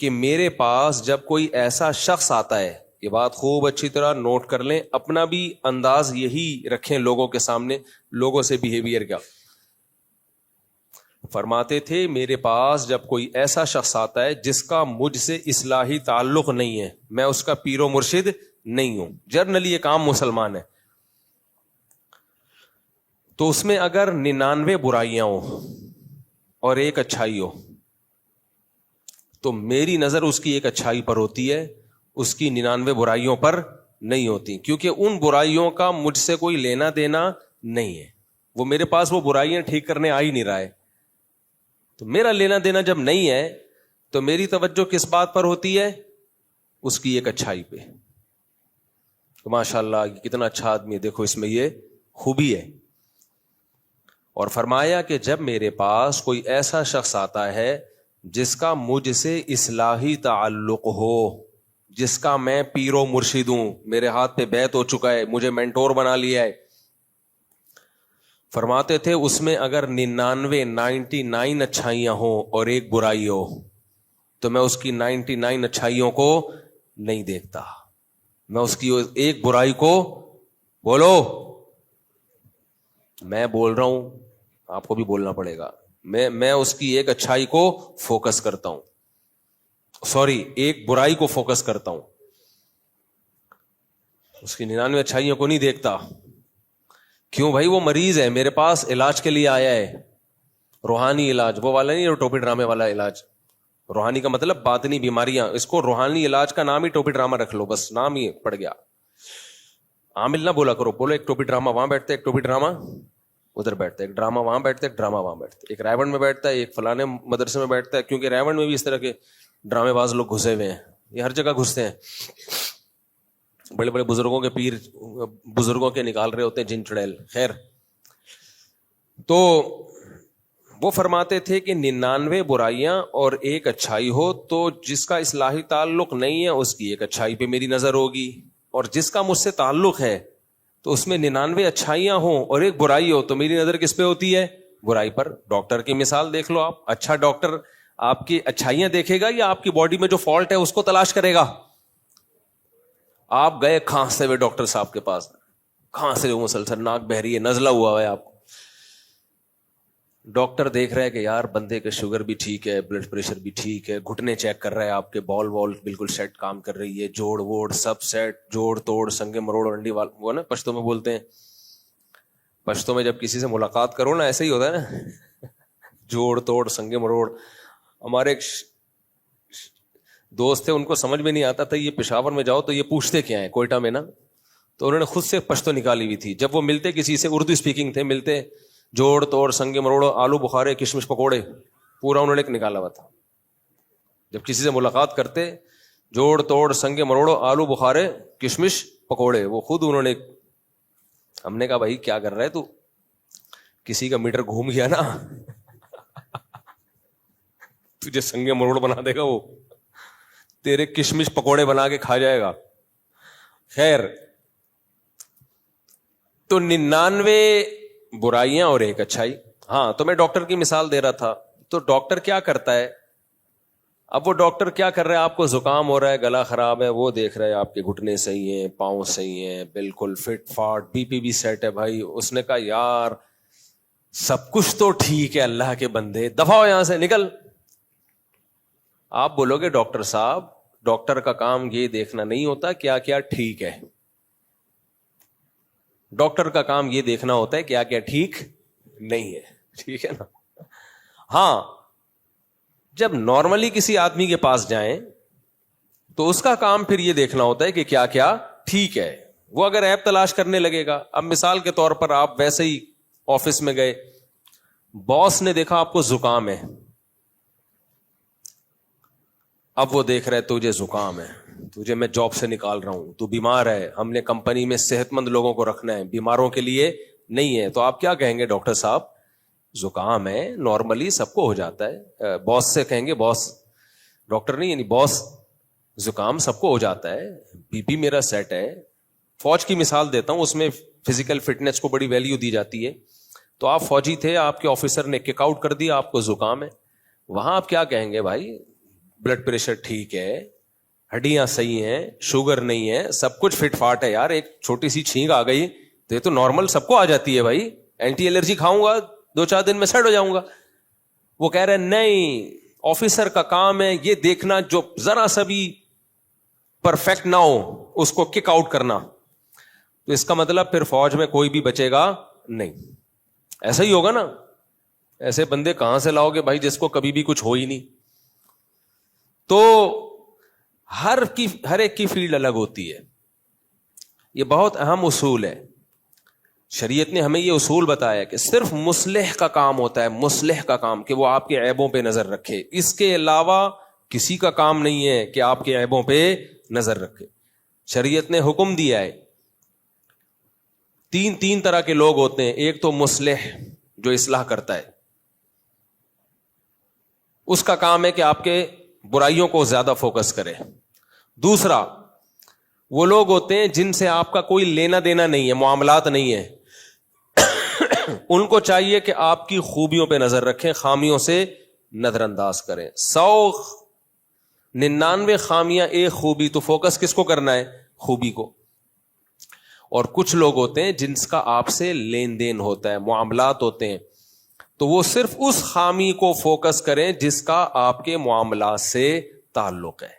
کہ میرے پاس جب کوئی ایسا شخص آتا ہے, یہ بات خوب اچھی طرح نوٹ کر لیں, اپنا بھی انداز یہی رکھیں لوگوں کے سامنے, لوگوں سے بیہیویئر کیا. فرماتے تھے میرے پاس جب کوئی ایسا شخص آتا ہے جس کا مجھ سے اصلاحی تعلق نہیں ہے, میں اس کا پیر و مرشد نہیں ہوں, جرنلی یہ کام مسلمان ہے, تو اس میں اگر 99 برائیاں ہوں اور ایک اچھائی ہو, تو میری نظر اس کی ایک اچھائی پر ہوتی ہے, اس کی 99 برائیوں پر نہیں ہوتی, کیونکہ ان برائیوں کا مجھ سے کوئی لینا دینا نہیں ہے. وہ میرے پاس وہ برائیاں ٹھیک کرنے آ ہی نہیں رہا ہے, تو میرا لینا دینا جب نہیں ہے تو میری توجہ کس بات پر ہوتی ہے؟ اس کی ایک اچھائی پہ. تو ماشاءاللہ کتنا اچھا آدمی, دیکھو اس میں یہ خوبی ہے. اور فرمایا کہ جب میرے پاس کوئی ایسا شخص آتا ہے جس کا مجھ سے اصلاحی تعلق ہو, جس کا میں پیر و مرشد ہوں, میرے ہاتھ پہ بیعت ہو چکا ہے, مجھے مینٹور بنا لیا ہے, فرماتے تھے اس میں اگر 99 اچھائیاں ہوں اور ایک برائی ہو, تو میں اس کی 99 اچھائیوں کو نہیں دیکھتا, میں اس کی ایک برائی کو, بولو میں بول رہا ہوں, آپ کو بھی بولنا پڑے گا, میں اس کی ایک اچھائی کو فوکس کرتا ہوں, ایک برائی کو فوکس کرتا ہوں, اس کی 99 اچھائیوں کو نہیں دیکھتا. کیوں بھائی؟ وہ مریض ہے, میرے پاس علاج کے لیے آیا ہے, روحانی علاج, وہ والا نہیں, ٹوپی ڈرامے والا علاج. روحانی کا مطلب باطنی بیماریاں, اس کو روحانی علاج کا نام ہی ٹوپی ڈرامہ رکھ لو, بس نام ہی پڑ گیا. عامل نہ بولا کرو, بولو ایک ٹوپی ڈرامہ وہاں بیٹھتا ہے, ایک ٹوپی ڈرامہ ادھر بیٹھتا ہے, ایک ڈرامہ وہاں بیٹھتا ہے, ایک ڈرامہ وہاں بیٹھتا ہے, ایک رائبن میں بیٹھتا ہے, ایک فلانے مدرسے میں بیٹھتا ہے, کیونکہ رائبن میں بھی اس طرح کے ڈرامے باز لوگ گھسے ہوئے ہیں, یہ ہر جگہ گھستے ہیں. بڑے بڑے بزرگوں کے پیر بزرگوں کے نکال رہے ہوتے ہیں جن چڑیل. خیر, تو وہ فرماتے تھے کہ 99 برائیاں اور ایک اچھائی ہو, تو جس کا اصلاحی تعلق نہیں ہے اس کی ایک اچھائی پہ میری نظر ہوگی, اور جس کا مجھ سے تعلق ہے تو اس میں 99 اچھائیاں ہوں اور ایک برائی ہو, تو میری نظر کس پہ ہوتی ہے؟ برائی پر. ڈاکٹر کی مثال دیکھ لو آپ, اچھا ڈاکٹر آپ کی اچھائیاں دیکھے گا یا آپ کی باڈی میں جو فالٹ ہے اس کو تلاش کرے گا؟ آپ گئے کھانستے ہوئے ڈاکٹر صاحب کے پاس, کھانستے ہوئے مسلسل, ناک بہ رہی ہے, نزلہ ہوا ہے آپ کو, ڈاکٹر دیکھ رہا ہے کہ یار بندے کا شوگر بھی ٹھیک ہے, بلڈ پریشر بھی ٹھیک ہے, گھٹنے چیک کر رہا ہے, آپ کے بال بالکل سیٹ کام کر رہی ہے, جوڑ ووڑ سب سیٹ, جوڑ توڑ سنگے مروڑ انڈی وال, وہ نا پشتوں میں بولتے ہیں, پشتوں میں جب کسی سے ملاقات کرو نا ایسے ہی ہوتا ہے نا, جوڑ توڑ سنگے مروڑ. ہمارے ایک دوست تھے, ان کو سمجھ میں نہیں آتا تھا یہ پشاور میں جاؤ تو یہ پوچھتے کیا ہیں, کوئٹہ میں نا, تو انہوں نے خود سے پشتو نکالی ہوئی تھی. جب وہ ملتے کسی سے, اردو اسپیکنگ تھے, ملتے جوڑ توڑ سنگے مروڑ آلو بخارے کشمش پکوڑے, پورا انہوں نے ایک نکالا ہوا تھا. جب کسی سے ملاقات کرتے, جوڑ توڑ سنگے مروڑو آلو بخارے کشمش پکوڑے, وہ خود انہوں نے. ہم نے کہا بھائی کیا کر رہا ہے تو, کسی کا میٹر گھوم گیا نا تجھے سنگے مروڑ بنا دے گا, وہ تیرے کشمش پکوڑے بنا کے کھا جائے گا. خیر, تو 99 برائیاں اور ایک اچھائی. ہاں, تو میں ڈاکٹر کی مثال دے رہا تھا, تو ڈاکٹر کیا کرتا ہے؟ اب وہ ڈاکٹر کیا کر رہا ہے؟ آپ کو زکام ہو رہا ہے, گلا خراب ہے, وہ دیکھ رہا ہے آپ کے گھٹنے صحیح ہیں, پاؤں صحیح ہیں, بالکل فٹ فاٹ, بی پی بھی سیٹ ہے. بھائی اس نے کہا یار سب کچھ تو ٹھیک ہے, اللہ کے بندے دفع ہو یہاں سے, نکل. آپ بولو گے ڈاکٹر صاحب, ڈاکٹر کا کام یہ دیکھنا نہیں ہوتا کیا کیا ٹھیک ہے, ڈاکٹر کا کام یہ دیکھنا ہوتا ہے کیا کیا ٹھیک نہیں ہے. ٹھیک ہے نا. ہاں, جب نارملی کسی آدمی کے پاس جائیں تو اس کا کام پھر یہ دیکھنا ہوتا ہے کہ کیا کیا ٹھیک ہے. وہ اگر ایپ تلاش کرنے لگے گا, اب مثال کے طور پر آپ ویسے ہی آفس میں گئے, باس نے دیکھا آپ کو زکام ہے, اب وہ دیکھ رہے تجھے زکام ہے, تجھے میں جاب سے نکال رہا ہوں, تو بیمار ہے, ہم نے کمپنی میں صحت مند لوگوں کو رکھنا ہے, بیماروں کے لیے نہیں ہے. تو آپ کیا کہیں گے؟ ڈاکٹر صاحب زکام ہے, نارملی سب کو ہو جاتا ہے. باس سے کہیں گے, باس ڈاکٹر نہیں یعنی باس, زکام سب کو ہو جاتا ہے, بی پی میرا سیٹ ہے. فوج کی مثال دیتا ہوں, اس میں فزیکل فٹنس کو بڑی ویلیو دی جاتی ہے. تو آپ فوجی تھے, آپ کے آفیسر نے کک آؤٹ کر دیا, آپ کو زکام ہے, وہاں آپ کیا کہیں گے؟ بھائی بلڈ پریشر ٹھیک ہے, ہڈیاں صحیح ہیں, شوگر نہیں ہے, سب کچھ فٹ فاٹ ہے. یار ایک چھوٹی سی چھینک آ گئی تو یہ تو نارمل سب کو آ جاتی ہے بھائی, اینٹی الرجی کھاؤں گا 2-4 دن میں سیٹ ہو جاؤں گا. وہ کہہ رہے نہیں, آفیسر کا کام ہے یہ دیکھنا جو ذرا سا بھی پرفیکٹ نہ ہو اس کو کک آؤٹ کرنا. تو اس کا مطلب پھر فوج میں کوئی بھی بچے گا نہیں. ایسا ہی ہوگا نا, ایسے بندے کہاں سے لاؤ گے بھائی جس کو کبھی بھی کچھ ہو ہی نہیں. تو ہر ایک کی فیلڈ الگ ہوتی ہے. یہ بہت اہم اصول ہے. شریعت نے ہمیں یہ اصول بتایا کہ صرف مصلح کا کام ہوتا ہے, مصلح کا کام, کہ وہ آپ کے عیبوں پہ نظر رکھے. اس کے علاوہ کسی کا کام نہیں ہے کہ آپ کے عیبوں پہ نظر رکھے. شریعت نے حکم دیا ہے, تین طرح کے لوگ ہوتے ہیں. ایک تو مصلح جو اصلاح کرتا ہے, اس کا کام ہے کہ آپ کے برائیوں کو زیادہ فوکس کرے. دوسرا وہ لوگ ہوتے ہیں جن سے آپ کا کوئی لینا دینا نہیں ہے, معاملات نہیں ہے. ان کو چاہیے کہ آپ کی خوبیوں پہ نظر رکھیں, خامیوں سے نظر انداز کریں. 199 خامیاں ایک خوبی, تو فوکس کس کو کرنا ہے؟ خوبی کو. اور کچھ لوگ ہوتے ہیں جن کا آپ سے لین دین ہوتا ہے, معاملات ہوتے ہیں, تو وہ صرف اس خامی کو فوکس کریں جس کا آپ کے معاملات سے تعلق ہے.